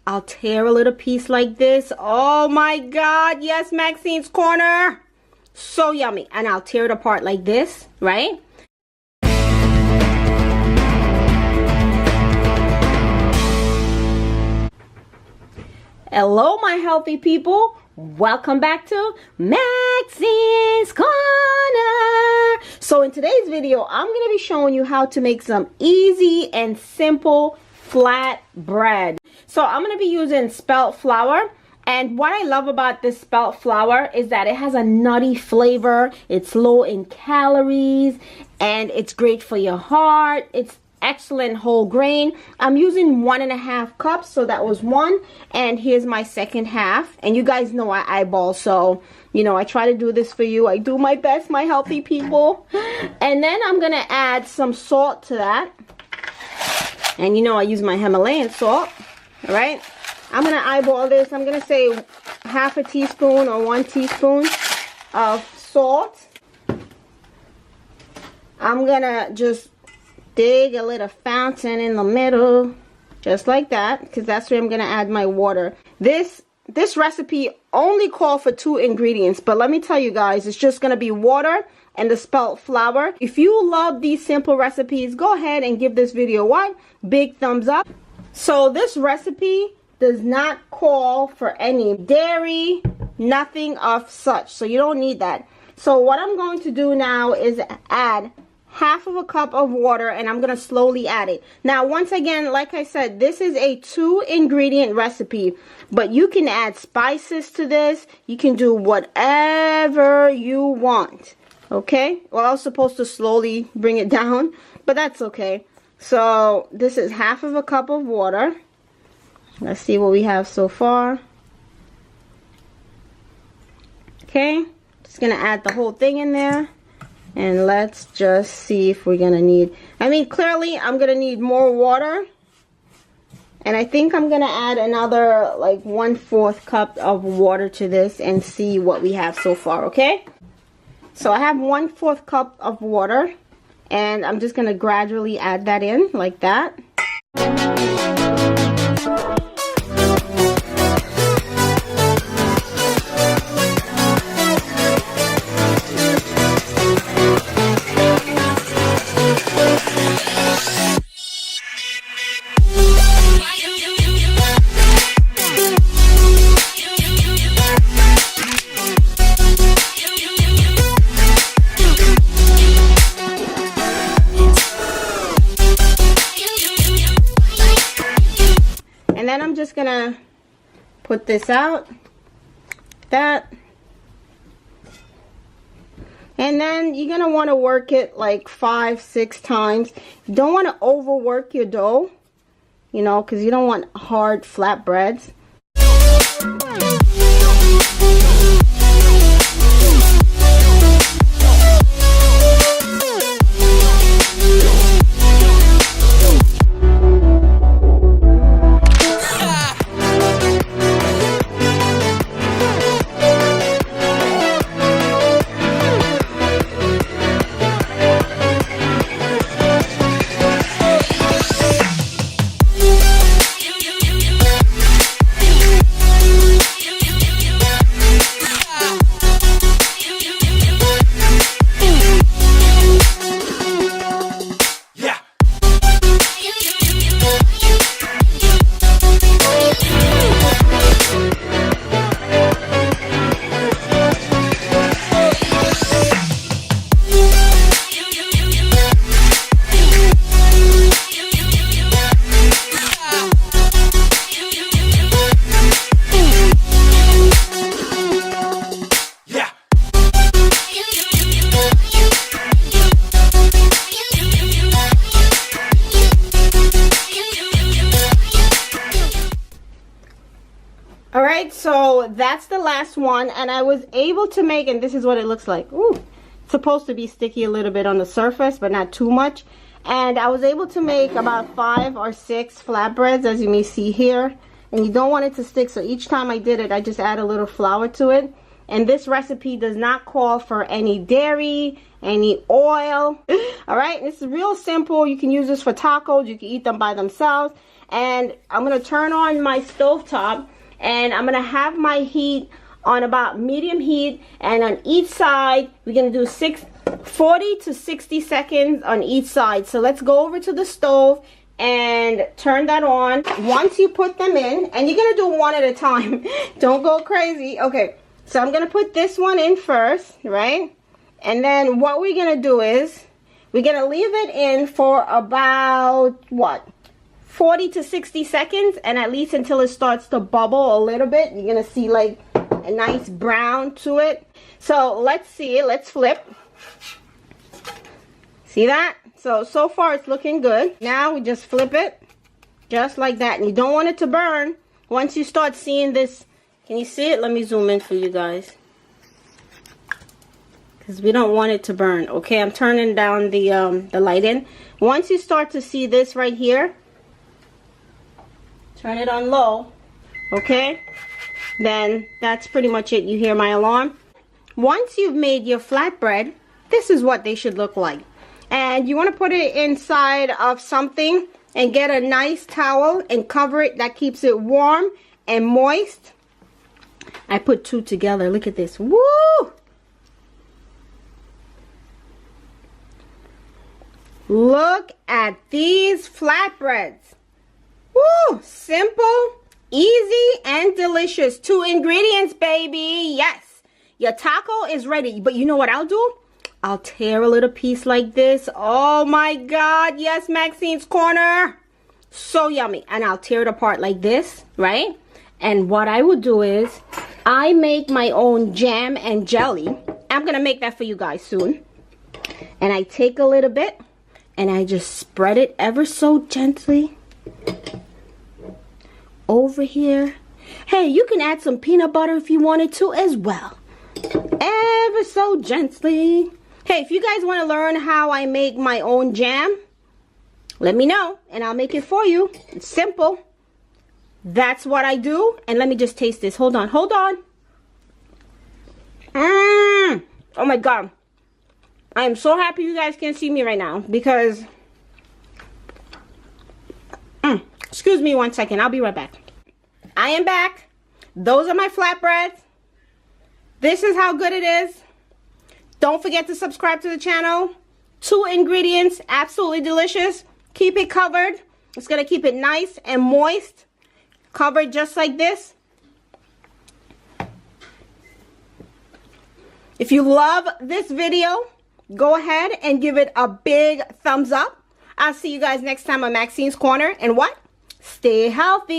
I'll tear a little piece like this. Oh my God, yes, Maxinescorner. So yummy. And I'll tear it apart like this, right? Hello, my healthy people. Welcome back to Maxinescorner. So in today's video, I'm going to be showing you how to make some easy and simple flat bread. So I'm going to be using spelt flour. And what I love about this spelt flour is that it has a nutty flavor. It's low in calories and it's great for your heart. It's excellent whole grain. I'm using 1.5 cups, so that was 1, and here's my second half. And you guys know I eyeball, so you know I try to do this for you. I do my best, my healthy people. And then I'm gonna add some salt to that, and you know I use my Himalayan salt. All right, I'm gonna eyeball this. I'm gonna say 1/2 teaspoon or 1 teaspoon of salt. I'm gonna just dig a little fountain in the middle, just like that, because that's where I'm gonna add my water. This recipe only calls for 2 ingredients, but let me tell you guys, it's just gonna be water and the spelt flour. If you love these simple recipes, go ahead and give this video a big thumbs up. So this recipe does not call for any dairy, nothing of such, so you don't need that. So what I'm going to do now is add 1/2 cup of water, and I'm gonna slowly add it. Now once again, like I said, this is a 2 ingredient recipe, but you can add spices to this. You can do whatever you want. Okay, well, I was supposed to slowly bring it down, but that's okay. So this is 1/2 cup of water. Let's see what we have so far. Okay, just gonna add the whole thing in there. And let's just see if we're gonna need, I mean, clearly I'm gonna need more water. And I think I'm gonna add another like 1/4 cup of water to this and see what we have so far, okay? So I have 1/4 cup of water, and I'm just gonna gradually add that in like that. And then I'm just gonna put this out, that, and then you're gonna want to work it like 5-6 times. You don't want to overwork your dough, you know, because you don't want hard flatbreads. Alright, so that's the last one, and I was able to make, and this is what it looks like. Ooh, it's supposed to be sticky a little bit on the surface, but not too much. And I was able to make about 5 or 6 flatbreads, as you may see here. And you don't want it to stick, so each time I did it, I just add a little flour to it. And this recipe does not call for any dairy, any oil. Alright, this is real simple. You can use this for tacos, you can eat them by themselves. And I'm going to turn on my stovetop, and I'm going to have my heat on about medium heat, and on each side we're going to do 40 to 60 seconds on each side. So let's go over to the stove and turn that on. Once you put them in, and you're going to do one at a time, don't go crazy. Okay, so I'm going to put this one in first, right? And then what we're going to do is we're going to leave it in for about, what, 40 to 60 seconds, and at least until it starts to bubble a little bit. You're going to see like a nice brown to it. So let's see it. Let's flip. See that? So far it's looking good. Now we just flip it just like that. And you don't want it to burn. Once you start seeing this, can you see it? Let me zoom in for you guys, because we don't want it to burn. Okay, I'm turning down the light in. Once you start to see this right here, turn it on low. Okay, then that's pretty much it. You hear my alarm. Once you've made your flatbread, this is what they should look like. And you want to put it inside of something and get a nice towel and cover it. That keeps it warm and moist. I put two together. Look at this. Woo! Look at these flatbreads. Woo! Simple, easy, and delicious. 2 ingredients, baby. Yes. Your taco is ready. But you know what I'll do? I'll tear a little piece like this. Oh my God. Yes, Maxine's Corner. So yummy. And I'll tear it apart like this, right? And what I will do is I make my own jam and jelly. I'm going to make that for you guys soon. And I take a little bit and I just spread it ever so gently over here. Hey, you can add some peanut butter if you wanted to as well. Ever so gently. Hey, if you guys want to learn how I make my own jam, let me know and I'll make it for you. It's simple. That's what I do. And let me just taste this. Hold on, hold on. Oh my God. I am so happy you guys can see me right now because, excuse me one second. I'll be right back. I am back. Those are my flatbreads. This is how good it is. Don't forget to subscribe to the channel. 2 ingredients, absolutely delicious. Keep it covered. It's going to keep it nice and moist. Covered just like this. If you love this video, go ahead and give it a big thumbs up. I'll see you guys next time on Maxine's Corner. And what? Stay healthy.